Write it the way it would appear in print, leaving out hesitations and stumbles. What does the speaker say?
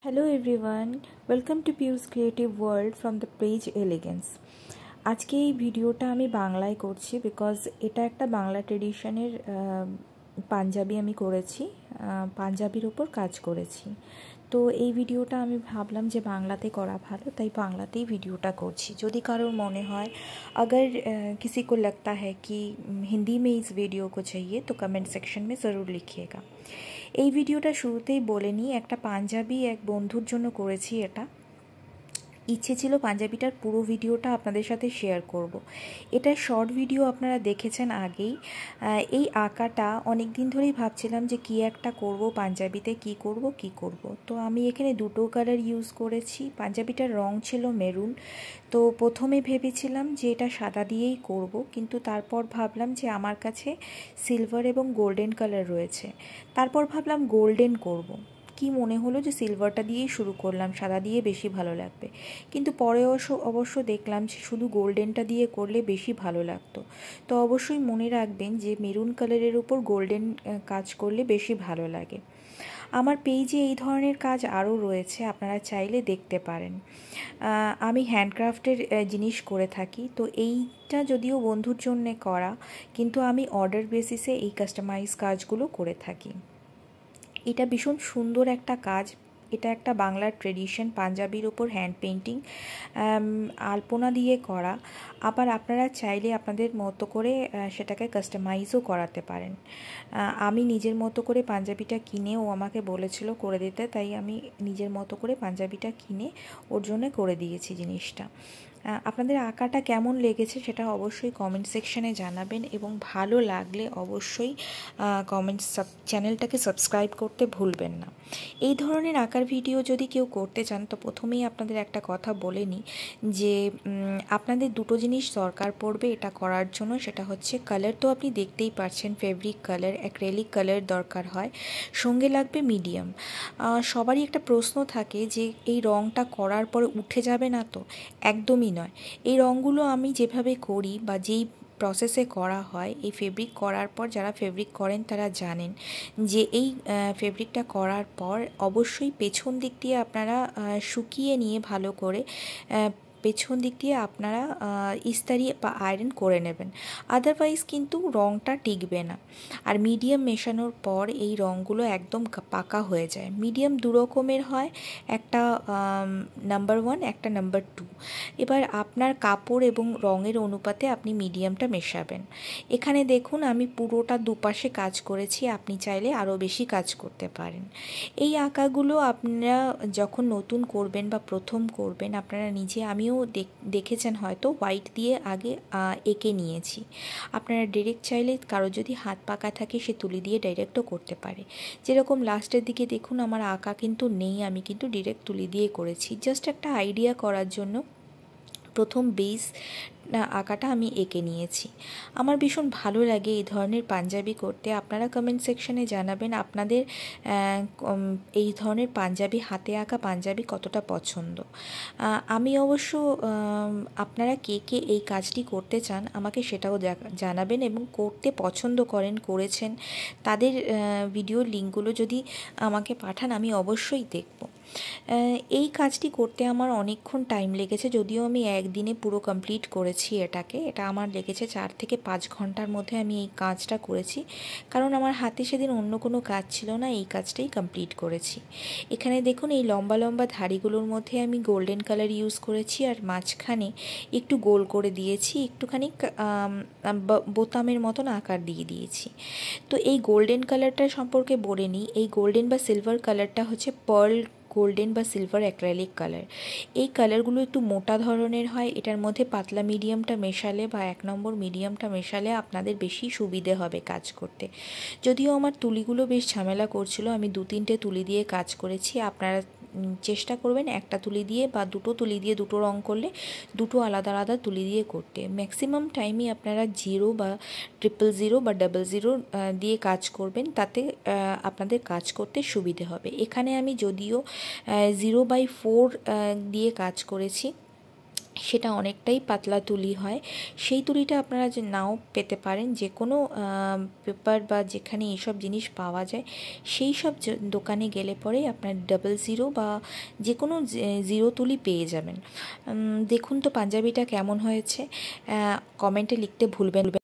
Hello everyone, welcome to Pius Creative World from the page Elegance. আজকে এই ভিডিওটা আমি বাংলায় করছি বিকজ এটা একটা বাংলা ট্রেডিশনের পাঞ্জাবি আমি করেছি, পাঞ্জাবির উপর কাজ করেছি। তো এই ভিডিওটা আমি ভাবলাম যে বাংলাতে করা ভালো, তাই বাংলাতেই ভিডিওটা করছি। যদি কারোর মনে হয় अगर किसी को लगता है कि हिंदी में इस वीडियो को चाहिए तो कमेंट सेक्शन में ज़रूर लिखिएगा। এই ভিডিওটা শুরুতেই বলে নিই, একটা পাঞ্জাবি এক বন্ধুর জন্য করেছি। এটা ইচ্ছে ছিল পাঞ্জাবিটার পুরো ভিডিওটা আপনাদের সাথে শেয়ার করব। এটা শর্ট ভিডিও আপনারা দেখেছেন আগেই। এই আঁকাটা অনেক দিন ধরেই ভাবছিলাম যে কি একটা করব পাঞ্জাবিতে, কি করব। তো আমি এখানে দুটো কালার ইউজ করেছি। পাঞ্জাবিটার রং ছিল মেরুন। তো প্রথমে ভেবেছিলাম যে এটা সাদা দিয়েই করব, কিন্তু তারপর ভাবলাম যে আমার কাছে সিলভার এবং গোল্ডেন কালার রয়েছে। তারপর ভাবলাম গোল্ডেন করব। কি মনে হলো যে সিলভারটা দিয়েই শুরু করলাম, সাদা দিয়ে বেশি ভালো লাগবে। কিন্তু পরে অবশ্য দেখলাম যে শুধু গোল্ডেনটা দিয়ে করলে বেশি ভালো লাগতো। তো অবশ্যই মনে রাখবেন যে মেরুন কালারের উপর গোল্ডেন কাজ করলে বেশি ভালো লাগে। আমার পেজে এই ধরনের কাজ আরও রয়েছে, আপনারা চাইলে দেখতে পারেন। আমি হ্যান্ডক্রাফটের জিনিস করে থাকি। তো এইটা যদিও বন্ধুর জন্যে করা, কিন্তু আমি অর্ডার বেসিসে এই কাস্টমাইজ কাজগুলো করে থাকি। এটা ভীষণ সুন্দর একটা কাজ। এটা একটা বাংলার ট্রেডিশন, পাঞ্জাবির ওপর হ্যান্ড পেইন্টিং, আলপনা দিয়ে করা। আবার আপনারা চাইলে আপনাদের মতো করে সেটাকে কাস্টমাইজও করাতে পারেন। আমি নিজের মতো করে পাঞ্জাবিটা কিনে, ও আমাকে বলেছিল করে দিতে, তাই আমি নিজের মতো করে পাঞ্জাবিটা কিনে ওর জন্য করে দিয়েছি জিনিসটা। আপনাদের আঁকাটা কেমন লেগেছে সেটা অবশ্যই কমেন্ট সেকশনে জানাবেন, এবং ভালো লাগলে অবশ্যই চ্যানেলটাকে সাবস্ক্রাইব করতে ভুলবেন না। এই ধরনের আঁকার ভিডিও যদি কেউ করতে চান, তো প্রথমেই আপনাদের একটা কথা বলে নিই যে আপনাদের দুটো জিনিস দরকার পড়বে এটা করার জন্য। সেটা হচ্ছে কালার, তো আপনি দেখতেই পাচ্ছেন ফেব্রিক কালার, অ্যাক্রেলিক কালার দরকার হয়। সঙ্গে লাগবে মিডিয়াম। সবারই একটা প্রশ্ন থাকে যে এই রঙটা করার পরে উঠে যাবে না তো? একদমই নয়। এই রঙগুলো আমি যেভাবে করি বা যেই প্রসেসে করা হয়, এই ফেব্রিক করার পর যারা ফেব্রিক করেন তারা জানেন যে এই ফেব্রিকটা করার পর অবশ্যই পেছন দিক দিয়ে আপনারা শুকিয়ে নিয়ে ভালো করে পেছন দিক দিয়ে আপনারা ইস্তারি বা আয়রন করে নেবেন, আদারওয়াইজ কিন্তু রঙটা টিকবে না। আর মিডিয়াম মেশানোর পর এই রঙগুলো একদম পাকা হয়ে যায়। মিডিয়াম দু রকমের হয়, একটা নাম্বার 1, একটা নাম্বার 2। এবার আপনার কাপড় এবং রঙের অনুপাতে আপনি মিডিয়ামটা মেশাবেন। এখানে দেখুন আমি পুরোটা দুপাশে কাজ করেছি, আপনি চাইলে আরও বেশি কাজ করতে পারেন। এই আঁকাগুলো আপনারা যখন নতুন করবেন বা প্রথম করবেন, আপনারা আমিও দেখেছেন হয়তো হোয়াইট দিয়ে আগে এঁকে নিয়েছি। আপনারা ডিরেক্ট চাইলে কারো যদি হাত পাকা থাকে সে তুলি দিয়ে ডাইরেক্টও করতে পারে। যেরকম লাস্টের দিকে দেখুন আমার আঁকা কিন্তু নেই, আমি কিন্তু ডিরেক্ট তুলি দিয়ে করেছি। জাস্ট একটা আইডিয়া করার জন্য প্রথম বেস আঁকাটা আমি এঁকে নিয়েছি। আমার ভীষণ ভালো লাগে এই ধরনের পাঞ্জাবি করতে। আপনারা কমেন্ট সেকশনে জানাবেন আপনাদের এই ধরনের পাঞ্জাবি, হাতে আঁকা পাঞ্জাবি কতটা পছন্দ। আমি অবশ্য আপনারা কে কে এই কাজটি করতে চান আমাকে সেটাও জানাবেন, এবং করতে পছন্দ করেছেন তাদের ভিডিওর লিঙ্কগুলো যদি আমাকে পাঠান আমি অবশ্যই দেখব। এই কাজটি করতে আমার অনেকক্ষণ টাইম লেগেছে, যদিও আমি একদিনে পুরো কমপ্লিট করেছি এটা আমার লেগেছে 4 থেকে 5 ঘন্টার মধ্যে আমি এই কাজটা করেছি, কারণ আমার হাতে সেদিন অন্য কোনো কাজ ছিল না, এই কাজটাই কমপ্লিট করেছি। এখানে দেখুন এই লম্বা লম্বা ধাড়িগুলোর মধ্যে আমি গোল্ডেন কালার ইউজ করেছি, আর মাঝখানে একটু গোল করে দিয়েছি, একটুখানি বোতামের মতন আকার দিয়ে দিয়েছি। তো এই গোল্ডেন কালারটা সম্পর্কে বলে নিই। এই গোল্ডেন বা সিলভার কালারটা হচ্ছে পার্ল গোল্ডেন বা সিলভার অ্যাক্রেলিক কালার। এই কালারগুলো একটু মোটা ধরনের হয়। এটার মধ্যে পাতলা মিডিয়ামটা মেশালে বা 1 নম্বর মিডিয়ামটা মেশালে আপনাদের বেশি সুবিধে হবে কাজ করতে। যদিও আমার তুলিগুলো বেশ ঝামেলা করছিল, আমি 2-3টে তুলি দিয়ে কাজ করেছি। আপনারা চেষ্টা করবেন একটা তুলি দিয়ে বা দুটো তুলি দিয়ে দুটো রং করলে দুটো আলাদা আলাদা তুলি দিয়ে করতে। ম্যাক্সিমাম টাইমই আপনারা 0 বা 000 বা 00 দিয়ে কাজ করবেন, তাতে আপনাদের কাজ করতে সুবিধে হবে। এখানে আমি যদিও 0/4 দিয়ে কাজ করেছি, সেটা অনেকটাই পাতলা তুলি হয়। সেই তুলিটা আপনারা যে নাও পেতে পারেন, যে কোনো পেপার বা যেখানে এইসব জিনিস পাওয়া যায় সেই সব দোকানে গেলে পরেই আপনার 00 বা যে কোনো 0 তুলি পেয়ে যাবেন। দেখুন তো পাঞ্জাবিটা কেমন হয়েছে, কমেন্টে লিখতে ভুলবেন।